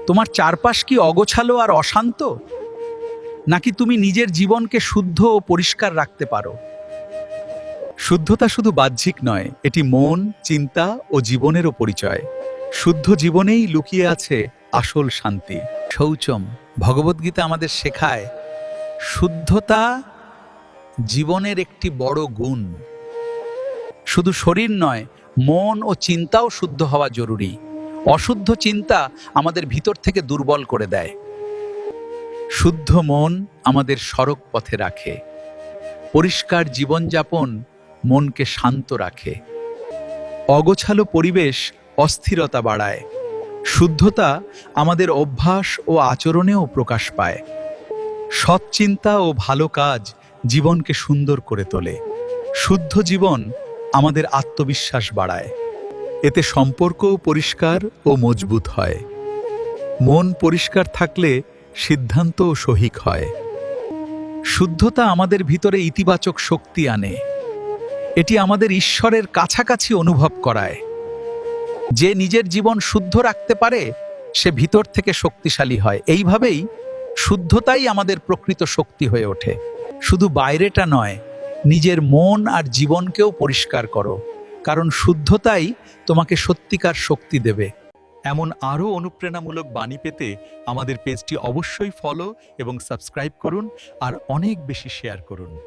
তোমার চারপাশ কি অগোছালো আর অশান্ত, নাকি তুমি নিজের জীবনকে শুদ্ধ ও পরিষ্কার রাখতে পারো? শুদ্ধতা শুধু বাহ্যিক নয়, এটি মন, চিন্তা ও জীবনেরও পরিচয়। শুদ্ধ জীবনেই লুকিয়ে আছে আসল শান্তি। শৌচম, ভগবদ্গীতা আমাদের শেখায় শুদ্ধতা জীবনের একটি বড় গুণ। শুধু শরীর নয়, মন ও চিন্তাও শুদ্ধ হওয়া জরুরি। অশুদ্ধ চিন্তা আমাদের ভিতর থেকে দুর্বল করে দেয়। শুদ্ধ মন আমাদের সড়ক পথে রাখে। পরিষ্কার জীবনযাপন মনকে শান্ত রাখে। অগোছালো পরিবেশ অস্থিরতা বাড়ায়। শুদ্ধতা আমাদের অভ্যাস ও আচরণেও প্রকাশ পায়। সৎ চিন্তা ও ভালো কাজ জীবনকে সুন্দর করে তোলে। শুদ্ধ জীবন আমাদের আত্মবিশ্বাস বাড়ায়। এতে সম্পর্কও পরিষ্কার ও মজবুত হয়। মন পরিষ্কার থাকলে সিদ্ধান্তও সঠিক হয়। শুদ্ধতা আমাদের ভিতরে ইতিবাচক শক্তি আনে। এটি আমাদের ঈশ্বরের কাছাকাছি অনুভব করায়। যে নিজের জীবন শুদ্ধ রাখতে পারে সে ভিতর থেকে শক্তিশালী হয়। এইভাবেই শুদ্ধতাই আমাদের প্রকৃত শক্তি হয়ে ওঠে। শুধু বাইরেটা নয়, নিজের মন আর জীবনকেও পরিষ্কার করো, কারণ শুদ্ধতাই তোমাকে সত্যিকার শক্তি দেবে। এমন আরও অনুপ্রেরণামূলক বাণী পেতে আমাদের পেজটি অবশ্যই ফলো এবং সাবস্ক্রাইব করুন আর অনেক বেশি শেয়ার করুন।